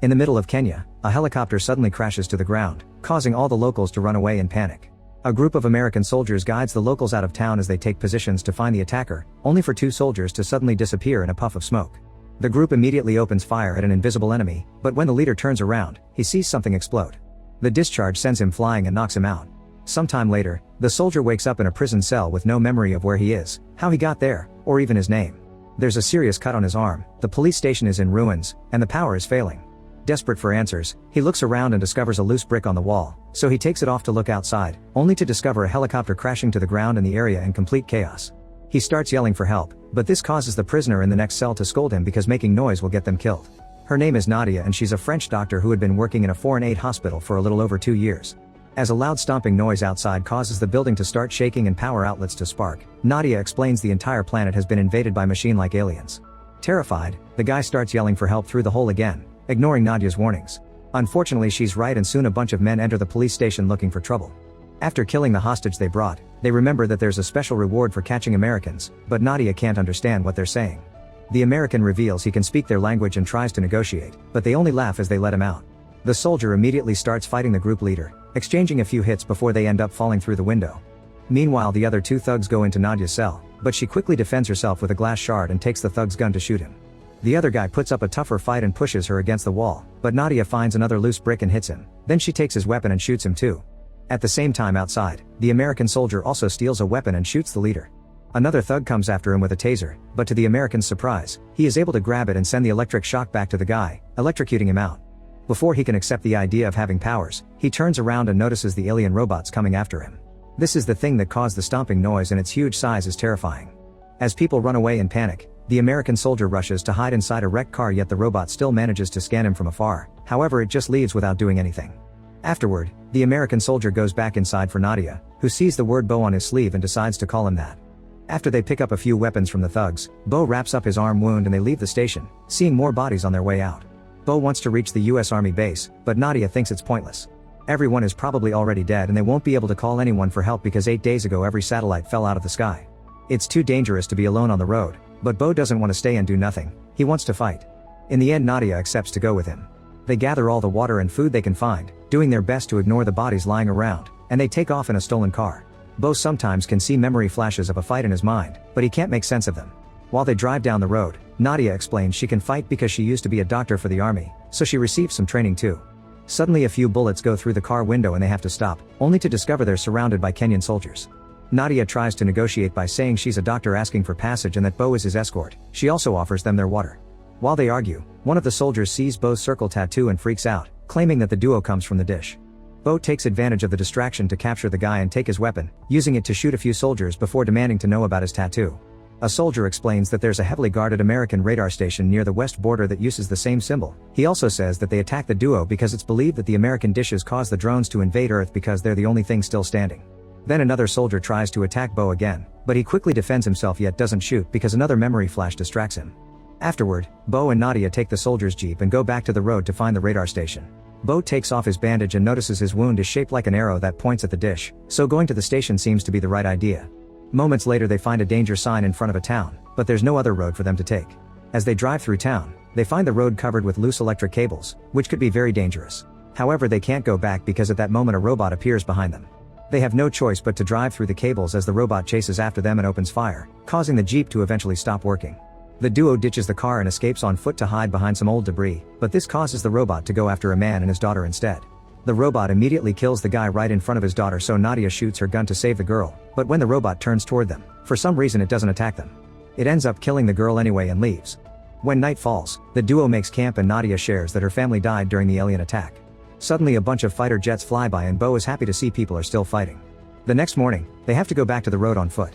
In the middle of Kenya, a helicopter suddenly crashes to the ground, causing all the locals to run away in panic. A group of American soldiers guides the locals out of town as they take positions to find the attacker, only for two soldiers to suddenly disappear in a puff of smoke. The group immediately opens fire at an invisible enemy, but when the leader turns around, he sees something explode. The discharge sends him flying and knocks him out. Sometime later, the soldier wakes up in a prison cell with no memory of where he is, how he got there, or even his name. There's a serious cut on his arm, the police station is in ruins, and the power is failing. Desperate for answers, he looks around and discovers a loose brick on the wall, so he takes it off to look outside, only to discover a helicopter crashing to the ground in the area in complete chaos. He starts yelling for help, but this causes the prisoner in the next cell to scold him because making noise will get them killed. Her name is Nadia and she's a French doctor who had been working in a foreign aid hospital for a little over 2 years. As a loud stomping noise outside causes the building to start shaking and power outlets to spark, Nadia explains the entire planet has been invaded by machine-like aliens. Terrified, the guy starts yelling for help through the hole again, ignoring Nadia's warnings. Unfortunately she's right and soon a bunch of men enter the police station looking for trouble. After killing the hostage they brought, they remember that there's a special reward for catching Americans, but Nadia can't understand what they're saying. The American reveals he can speak their language and tries to negotiate, but they only laugh as they let him out. The soldier immediately starts fighting the group leader, exchanging a few hits before they end up falling through the window. Meanwhile the other two thugs go into Nadia's cell, but she quickly defends herself with a glass shard and takes the thug's gun to shoot him. The other guy puts up a tougher fight and pushes her against the wall, but Nadia finds another loose brick and hits him, then she takes his weapon and shoots him too. At the same time outside, the American soldier also steals a weapon and shoots the leader. Another thug comes after him with a taser, but to the American's surprise, he is able to grab it and send the electric shock back to the guy, electrocuting him out. Before he can accept the idea of having powers, he turns around and notices the alien robots coming after him. This is the thing that caused the stomping noise and its huge size is terrifying. As people run away in panic, the American soldier rushes to hide inside a wrecked car yet the robot still manages to scan him from afar, however it just leaves without doing anything. Afterward, the American soldier goes back inside for Nadia, who sees the word Bo on his sleeve and decides to call him that. After they pick up a few weapons from the thugs, Bo wraps up his arm wound and they leave the station, seeing more bodies on their way out. Bo wants to reach the US Army base, but Nadia thinks it's pointless. Everyone is probably already dead and they won't be able to call anyone for help because 8 days ago every satellite fell out of the sky. It's too dangerous to be alone on the road, but Bo doesn't want to stay and do nothing, he wants to fight. In the end Nadia accepts to go with him. They gather all the water and food they can find, doing their best to ignore the bodies lying around, and they take off in a stolen car. Bo sometimes can see memory flashes of a fight in his mind, but he can't make sense of them. While they drive down the road, Nadia explains she can fight because she used to be a doctor for the army, so she received some training too. Suddenly a few bullets go through the car window and they have to stop, only to discover they're surrounded by Kenyan soldiers. Nadia tries to negotiate by saying she's a doctor asking for passage and that Bo is his escort. She also offers them their water. While they argue, one of the soldiers sees Bo's circle tattoo and freaks out, claiming that the duo comes from the dish. Bo takes advantage of the distraction to capture the guy and take his weapon, using it to shoot a few soldiers before demanding to know about his tattoo. A soldier explains that there's a heavily guarded American radar station near the west border that uses the same symbol. He also says that they attacked the duo because it's believed that the American dishes caused the drones to invade Earth because they're the only thing still standing. Then another soldier tries to attack Bo again, but he quickly defends himself yet doesn't shoot because another memory flash distracts him. Afterward, Bo and Nadia take the soldier's jeep and go back to the road to find the radar station. Bo takes off his bandage and notices his wound is shaped like an arrow that points at the dish, so going to the station seems to be the right idea. Moments later they find a danger sign in front of a town, but there's no other road for them to take. As they drive through town, they find the road covered with loose electric cables, which could be very dangerous. However they can't go back because at that moment a robot appears behind them. They have no choice but to drive through the cables as the robot chases after them and opens fire, causing the jeep to eventually stop working. The duo ditches the car and escapes on foot to hide behind some old debris, but this causes the robot to go after a man and his daughter instead. The robot immediately kills the guy right in front of his daughter, so Nadia shoots her gun to save the girl, but when the robot turns toward them, for some reason it doesn't attack them. It ends up killing the girl anyway and leaves. When night falls, the duo makes camp and Nadia shares that her family died during the alien attack. Suddenly a bunch of fighter jets fly by and Bo is happy to see people are still fighting. The next morning, they have to go back to the road on foot.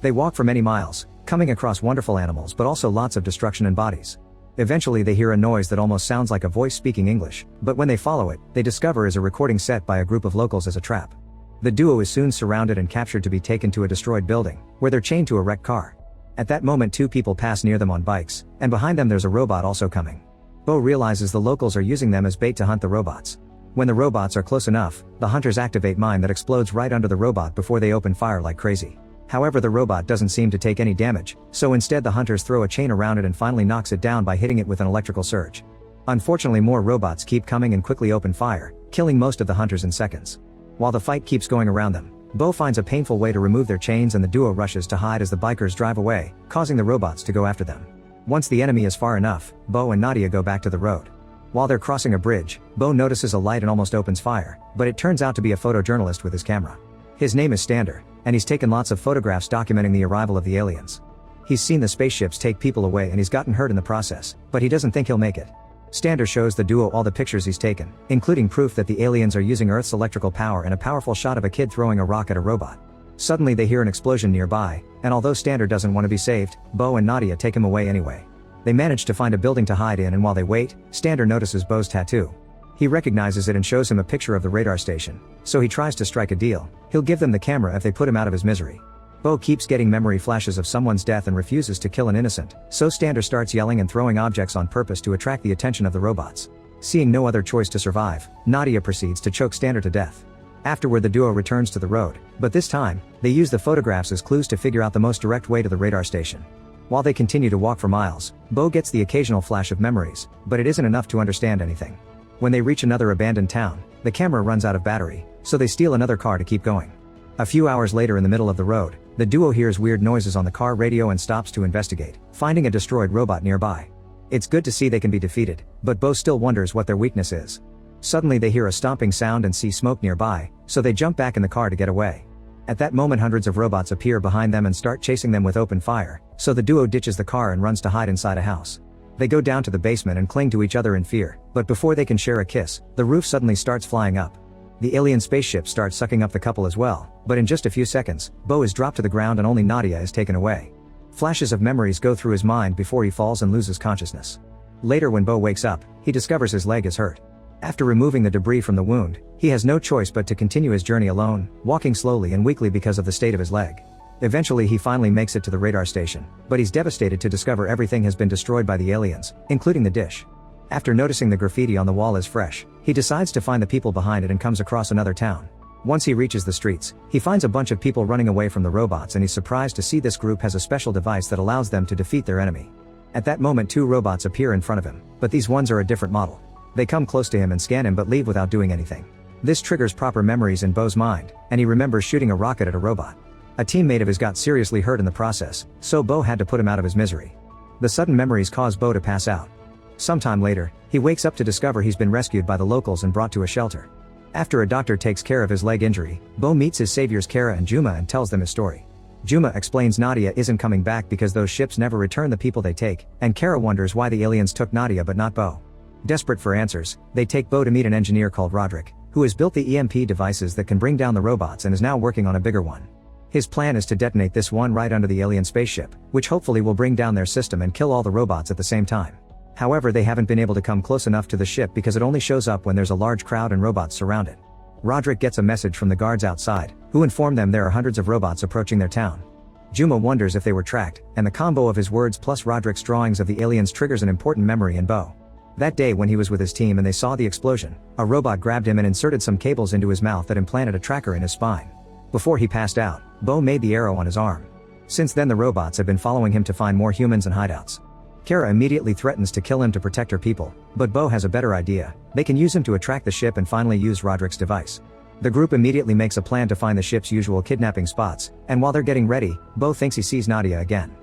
They walk for many miles, coming across wonderful animals but also lots of destruction and bodies. Eventually they hear a noise that almost sounds like a voice speaking English, but when they follow it, they discover is a recording set by a group of locals as a trap. The duo is soon surrounded and captured to be taken to a destroyed building, where they're chained to a wrecked car. At that moment two people pass near them on bikes, and behind them there's a robot also coming. Bo realizes the locals are using them as bait to hunt the robots. When the robots are close enough, the hunters activate mine that explodes right under the robot before they open fire like crazy. However, the robot doesn't seem to take any damage, so instead the hunters throw a chain around it and finally knocks it down by hitting it with an electrical surge. Unfortunately, more robots keep coming and quickly open fire, killing most of the hunters in seconds. While the fight keeps going around them, Bo finds a painful way to remove their chains and the duo rushes to hide as the bikers drive away, causing the robots to go after them. Once the enemy is far enough, Bo and Nadia go back to the road. While they're crossing a bridge, Bo notices a light and almost opens fire, but it turns out to be a photojournalist with his camera. His name is Stander, and he's taken lots of photographs documenting the arrival of the aliens. He's seen the spaceships take people away and he's gotten hurt in the process, but he doesn't think he'll make it. Stander shows the duo all the pictures he's taken, including proof that the aliens are using Earth's electrical power and a powerful shot of a kid throwing a rock at a robot. Suddenly they hear an explosion nearby, and although Stander doesn't want to be saved, Bo and Nadia take him away anyway. They manage to find a building to hide in, and while they wait, Stander notices Bo's tattoo. He recognizes it and shows him a picture of the radar station, so he tries to strike a deal. He'll give them the camera if they put him out of his misery. Bo keeps getting memory flashes of someone's death and refuses to kill an innocent, so Stander starts yelling and throwing objects on purpose to attract the attention of the robots. Seeing no other choice to survive, Nadia proceeds to choke Stander to death. Afterward, the duo returns to the road, but this time, they use the photographs as clues to figure out the most direct way to the radar station. While they continue to walk for miles, Bo gets the occasional flash of memories, but it isn't enough to understand anything. When they reach another abandoned town, the camera runs out of battery, so they steal another car to keep going. A few hours later, in the middle of the road, the duo hears weird noises on the car radio and stops to investigate, finding a destroyed robot nearby. It's good to see they can be defeated, but Bo still wonders what their weakness is. Suddenly they hear a stomping sound and see smoke nearby, so they jump back in the car to get away. At that moment, hundreds of robots appear behind them and start chasing them with open fire, so the duo ditches the car and runs to hide inside a house. They go down to the basement and cling to each other in fear, but before they can share a kiss, the roof suddenly starts flying up. The alien spaceship starts sucking up the couple as well, but in just a few seconds, Bo is dropped to the ground and only Nadia is taken away. Flashes of memories go through his mind before he falls and loses consciousness. Later, when Bo wakes up, he discovers his leg is hurt. After removing the debris from the wound, he has no choice but to continue his journey alone, walking slowly and weakly because of the state of his leg. Eventually he finally makes it to the radar station, but he's devastated to discover everything has been destroyed by the aliens, including the dish. After noticing the graffiti on the wall is fresh, he decides to find the people behind it and comes across another town. Once he reaches the streets, he finds a bunch of people running away from the robots and he's surprised to see this group has a special device that allows them to defeat their enemy. At that moment, two robots appear in front of him, but these ones are a different model. They come close to him and scan him but leave without doing anything. This triggers proper memories in Bo's mind, and he remembers shooting a rocket at a robot. A teammate of his got seriously hurt in the process, so Bo had to put him out of his misery. The sudden memories cause Bo to pass out. Sometime later, he wakes up to discover he's been rescued by the locals and brought to a shelter. After a doctor takes care of his leg injury, Bo meets his saviors Kara and Juma and tells them his story. Juma explains Nadia isn't coming back because those ships never return the people they take, and Kara wonders why the aliens took Nadia but not Bo. Desperate for answers, they take Bo to meet an engineer called Roderick, who has built the EMP devices that can bring down the robots and is now working on a bigger one. His plan is to detonate this one right under the alien spaceship, which hopefully will bring down their system and kill all the robots at the same time. However, they haven't been able to come close enough to the ship because it only shows up when there's a large crowd and robots surround it. Roderick gets a message from the guards outside, who inform them there are hundreds of robots approaching their town. Juma wonders if they were tracked, and the combo of his words plus Roderick's drawings of the aliens triggers an important memory in Bo. That day when he was with his team and they saw the explosion, a robot grabbed him and inserted some cables into his mouth that implanted a tracker in his spine. Before he passed out, Bo made the arrow on his arm. Since then the robots have been following him to find more humans and hideouts. Kara immediately threatens to kill him to protect her people, but Bo has a better idea. They can use him to attract the ship and finally use Roderick's device. The group immediately makes a plan to find the ship's usual kidnapping spots, and while they're getting ready, Bo thinks he sees Nadia again.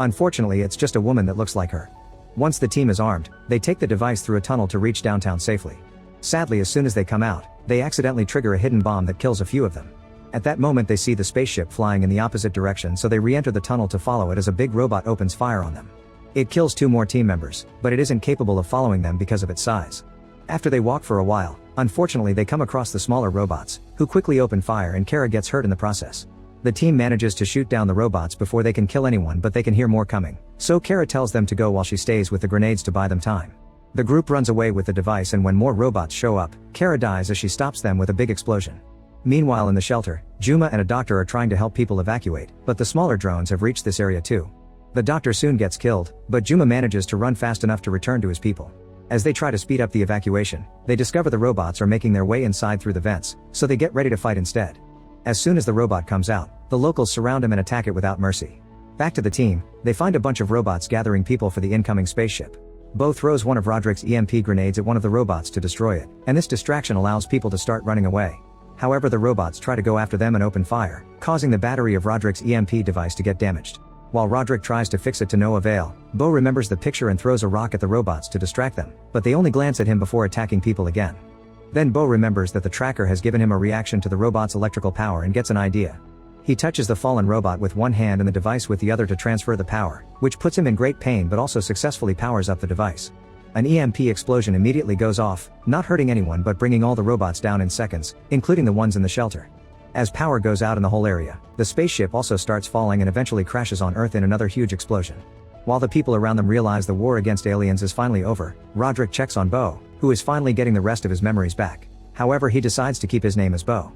Unfortunately, it's just a woman that looks like her. Once the team is armed, they take the device through a tunnel to reach downtown safely. Sadly, as soon as they come out, they accidentally trigger a hidden bomb that kills a few of them. At that moment they see the spaceship flying in the opposite direction, so they re-enter the tunnel to follow it as a big robot opens fire on them. It kills two more team members, but it isn't capable of following them because of its size. After they walk for a while, unfortunately they come across the smaller robots, who quickly open fire and Kara gets hurt in the process. The team manages to shoot down the robots before they can kill anyone, but they can hear more coming, so Kara tells them to go while she stays with the grenades to buy them time. The group runs away with the device, and when more robots show up, Kara dies as she stops them with a big explosion. Meanwhile in the shelter, Juma and a doctor are trying to help people evacuate, but the smaller drones have reached this area too. The doctor soon gets killed, but Juma manages to run fast enough to return to his people. As they try to speed up the evacuation, they discover the robots are making their way inside through the vents, so they get ready to fight instead. As soon as the robot comes out, the locals surround him and attack it without mercy. Back to the team, they find a bunch of robots gathering people for the incoming spaceship. Bo throws one of Roderick's EMP grenades at one of the robots to destroy it, and this distraction allows people to start running away. However, the robots try to go after them and open fire, causing the battery of Roderick's EMP device to get damaged. While Roderick tries to fix it to no avail, Bo remembers the picture and throws a rock at the robots to distract them, but they only glance at him before attacking people again. Then Bo remembers that the tracker has given him a reaction to the robot's electrical power and gets an idea. He touches the fallen robot with one hand and the device with the other to transfer the power, which puts him in great pain but also successfully powers up the device. An EMP explosion immediately goes off, not hurting anyone but bringing all the robots down in seconds, including the ones in the shelter. As power goes out in the whole area, the spaceship also starts falling and eventually crashes on Earth in another huge explosion. While the people around them realize the war against aliens is finally over, Roderick checks on Bo, who is finally getting the rest of his memories back. However, he decides to keep his name as Bo.